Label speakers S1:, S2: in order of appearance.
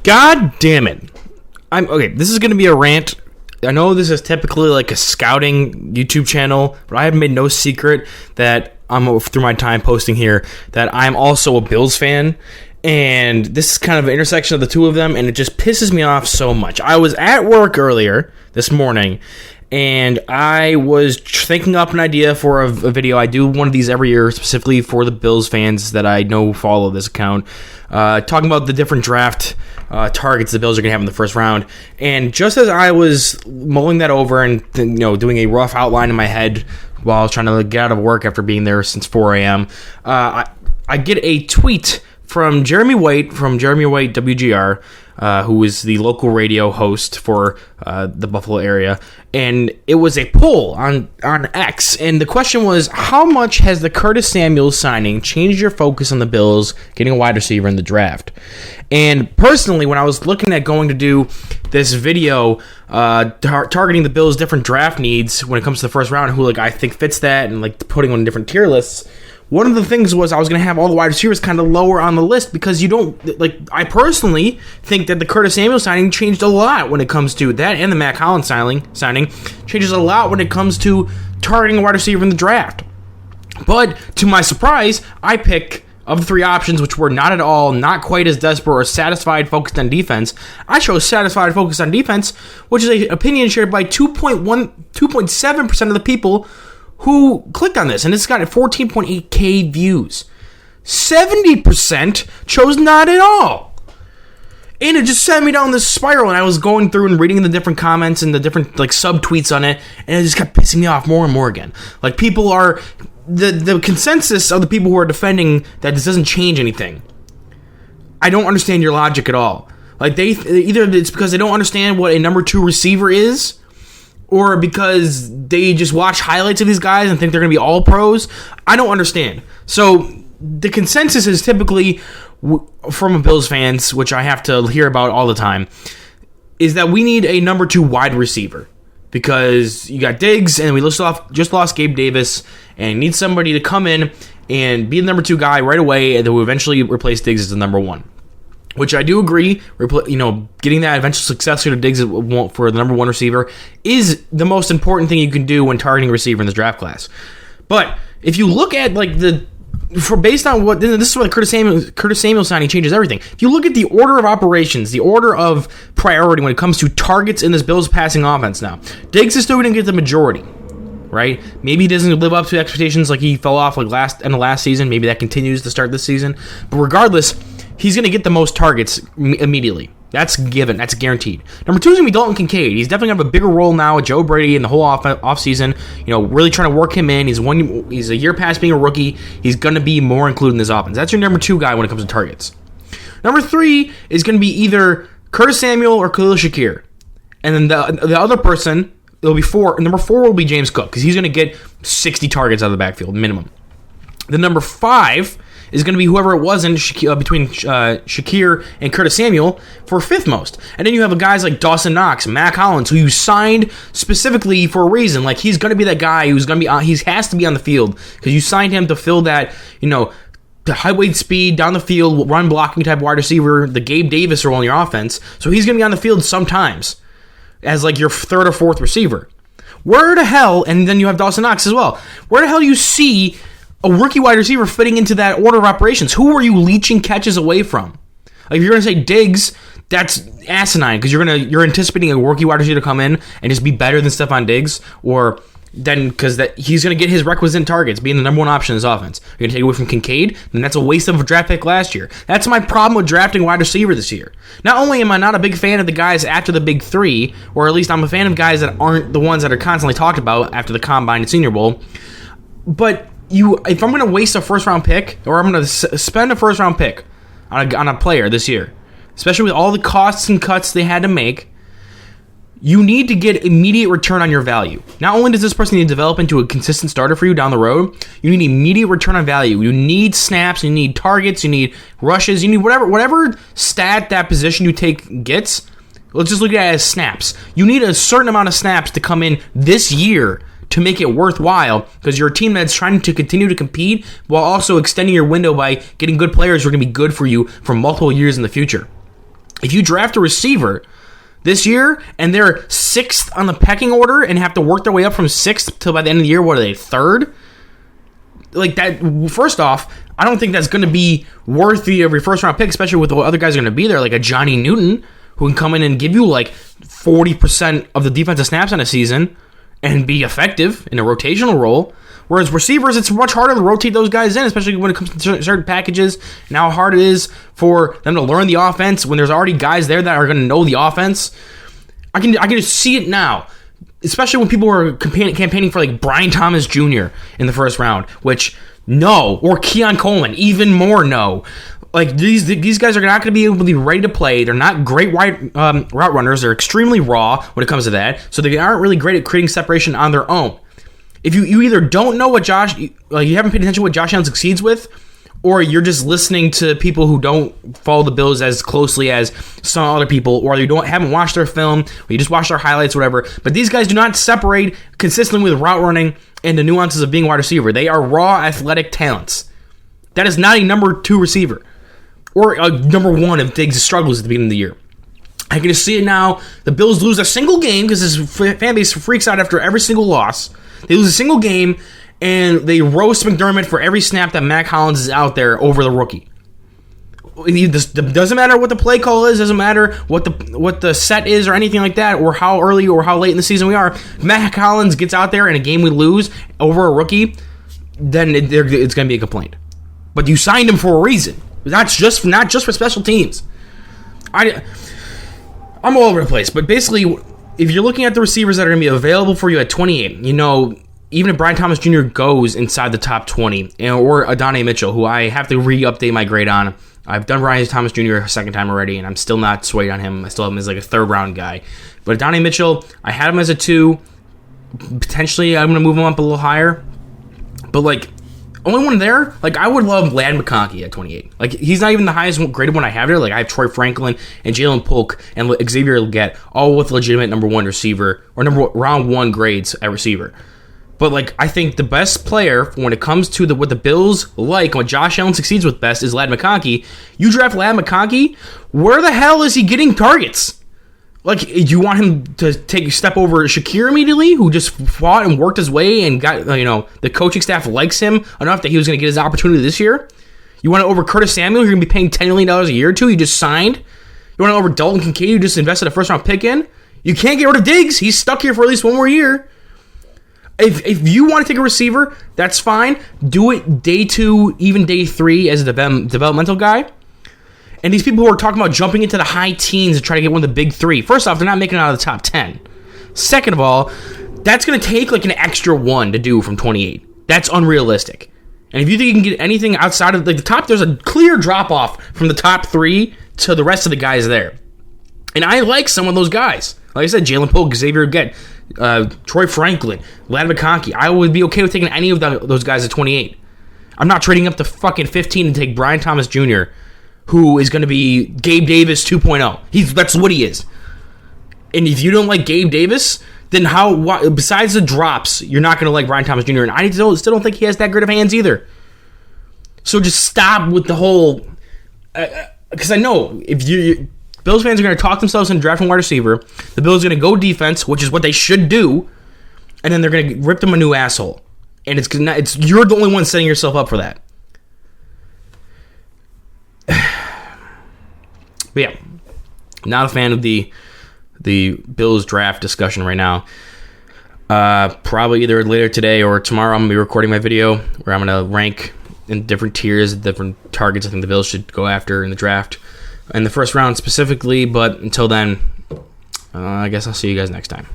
S1: God damn it. Okay, this is going to be a rant. I know this is typically like a scouting YouTube channel, but I have made no secret that through my time posting here that I'm also a Bills fan. And this is kind of an intersection of the two of them, and it just pisses me off so much. I was at work earlier this morning, and I was thinking up an idea for a video. I do one of these every year specifically for the Bills fans that I know follow this account, talking about the different draft targets the Bills are going to have in the first round. And just as I was mulling that over and doing a rough outline in my head while I was trying to get out of work after being there since 4 a.m., I get a tweet from Jeremy White WGR, who is the local radio host for the Buffalo area, and it was a poll on X, and the question was, how much has the Curtis Samuel signing changed your focus on the Bills getting a wide receiver in the draft? And personally, when I was looking at going to do this video targeting the Bills' different draft needs when it comes to the first round, who I think fits that, and putting on different tier lists, one of the things was I was going to have all the wide receivers kind of lower on the list because you don't, I personally think that the Curtis Samuel signing changed a lot when it comes to that, and the Matt Collins signing changes a lot when it comes to targeting a wide receiver in the draft. But to my surprise, I pick, of the three options, which were not quite as desperate or satisfied, focused on defense, I chose satisfied, focused on defense, which is an opinion shared by 2.7% of the people who clicked on this, and it's got 14.8k views. 70% chose not at all. And it just sent me down this spiral, and I was going through and reading the different comments and the different subtweets on it, and it just kept pissing me off more and more again. People are the consensus of the people who are defending that this doesn't change anything. I don't understand your logic at all. They either it's because they don't understand what a number 2 receiver is, or because they just watch highlights of these guys and think they're going to be all pros. I don't understand. So the consensus is typically from Bills fans, which I have to hear about all the time, is that we need a number 2 wide receiver because you got Diggs and we just lost Gabe Davis, and need somebody to come in and be the number 2 guy right away, and then we'll eventually replace Diggs as the number 1. Which I do agree, getting that eventual successor to Diggs for the number 1 receiver is the most important thing you can do when targeting a receiver in this draft class. But if you look at based on what this is where the Curtis Samuel signing changes everything. If you look at the order of operations, the order of priority when it comes to targets in this Bills passing offense now, Diggs is still going to get the majority. Right? Maybe he doesn't live up to expectations like he fell off end of last season. Maybe that continues to start this season. But regardless, he's going to get the most targets immediately. That's given. That's guaranteed. Number 2 is going to be Dalton Kincaid. He's definitely going to have a bigger role now with Joe Brady and the whole offseason. Really trying to work him in. He's a year past being a rookie. He's going to be more included in this offense. That's your number 2 guy when it comes to targets. Number 3 is going to be either Curtis Samuel or Khalil Shakir. And then the other person, it'll be 4. Number 4 will be James Cook because he's going to get 60 targets out of the backfield minimum. The number 5 is going to be whoever it was between Shakir and Curtis Samuel for 5th most. And then you have guys like Dawson Knox, Matt Collins, who you signed specifically for a reason. He's going to be that guy who's going to be he has to be on the field because you signed him to fill that, the high weight speed, down the field, run blocking type wide receiver, the Gabe Davis role in your offense. So he's going to be on the field sometimes as your 3rd or 4th receiver. Where the hell, and then you have Dawson Knox as well, where the hell do you see a rookie wide receiver fitting into that order of operations? Who are you leeching catches away from? If you're going to say Diggs, that's asinine because you're anticipating a rookie wide receiver to come in and just be better than Stephon Diggs, or then because he's going to get his requisite targets, being the number 1 option in his offense. You're going to take away from Kincaid, then that's a waste of a draft pick last year. That's my problem with drafting wide receiver this year. Not only am I not a big fan of the guys after the big 3, or at least I'm a fan of guys that aren't the ones that are constantly talked about after the Combine and Senior Bowl, but if I'm going to waste a first-round pick, or I'm going to spend a first-round pick on a player this year, especially with all the costs and cuts they had to make, you need to get immediate return on your value. Not only does this person need to develop into a consistent starter for you down the road, you need immediate return on value. You need snaps, you need targets, you need rushes, you need whatever stat that position you take gets. Let's just look at it as snaps. You need a certain amount of snaps to come in this year to make it worthwhile, because you're a team that's trying to continue to compete while also extending your window by getting good players who are going to be good for you for multiple years in the future. If you draft a receiver this year and they're 6th on the pecking order and have to work their way up from 6th till by the end of the year, what are they, 3rd? Like that, first off, I don't think that's going to be worthy of your first round pick, especially with the other guys are going to be there, like a Johnny Newton, who can come in and give you like 40% of the defensive snaps on a season and be effective in a rotational role. Whereas receivers, it's much harder to rotate those guys in, especially when it comes to certain packages and how hard it is for them to learn the offense when there's already guys there that are going to know the offense. I can just see it now, especially when people were campaigning for like Brian Thomas Jr. in the first round, which no, or Keon Coleman, even more no. Like these guys are not going to be able to be ready to play. They're not great route runners. They're extremely raw when it comes to that, so they aren't really great at creating separation on their own. If you either don't know what you haven't paid attention to what Josh Allen succeeds with, or you're just listening to people who don't follow the Bills as closely as some other people, or you haven't watched their film, or you just watched their highlights, whatever. But these guys do not separate consistently with route running and the nuances of being a wide receiver. They are raw athletic talents. That is not a number 2 receiver, or a number 1 if Diggs struggles at the beginning of the year. I can just see it now. The Bills lose a single game because this fan base freaks out after every single loss. They lose a single game, and they roast McDermott for every snap that Mac Hollins is out there over the rookie. It doesn't matter what the play call is, doesn't matter what the set is or anything like that, or how early or how late in the season we are. If Mac Hollins gets out there in a game we lose over a rookie, then it's going to be a complaint. But you signed him for a reason. Not just for special teams. I'm all over the place, but basically, if you're looking at the receivers that are going to be available for you at 28, even if Brian Thomas Jr. goes inside the top 20, or Adonai Mitchell, who I have to re-update my grade on. I've done Brian Thomas Jr. a second time already, and I'm still not swayed on him. I still have him as like a 3rd round guy. But Adonai Mitchell, I had him as a 2. Potentially, I'm going to move him up a little higher. But like, only one there, like I would love Ladd McConkey at 28. Like he's not even the highest graded one I have there. Like I have Troy Franklin and Jalen Polk and Xavier Legette, all with legitimate number 1 receiver or round 1 grades at receiver. But like I think the best player when it comes to what the Bills like, what Josh Allen succeeds with best is Ladd McConkey. You draft Ladd McConkey, where the hell is he getting targets? Like, do you want him to take a step over Shakir immediately, who just fought and worked his way and got, the coaching staff likes him enough that he was going to get his opportunity this year? You want it over Curtis Samuel, who you're going to be paying $10 million a year to, you just signed? You want it over Dalton Kincaid, who just invested a first-round pick in? You can't get rid of Diggs. He's stuck here for at least 1 more year. If you want to take a receiver, that's fine. Do it day 2, even day 3 as a developmental guy. And these people who are talking about jumping into the high teens to try to get one of the big 3. First off, they're not making it out of the top 10. Second of all, that's going to take like an extra 1 to do from 28. That's unrealistic. And if you think you can get anything outside of the top, there's a clear drop-off from the top 3 to the rest of the guys there. And I like some of those guys. Like I said, Jalen Polk, Xavier Legette, Troy Franklin, Ladd McConkey. I would be okay with taking any of those guys at 28. I'm not trading up to fucking 15 to take Brian Thomas Jr., who is going to be Gabe Davis 2.0. That's what he is. And if you don't like Gabe Davis, then besides the drops, you're not going to like Brian Thomas Jr. And I still don't think he has that great of hands either. So just stop with the whole... Because I know if Bills fans are going to talk themselves into drafting wide receiver, the Bills are going to go defense, which is what they should do, and then they're going to rip them a new asshole. And you're the only one setting yourself up for that. But yeah, not a fan of the Bills draft discussion right now. Probably either later today or tomorrow I'm going to be recording my video where I'm going to rank in different tiers, different targets I think the Bills should go after in the draft. In the first round specifically, but until then, I guess I'll see you guys next time.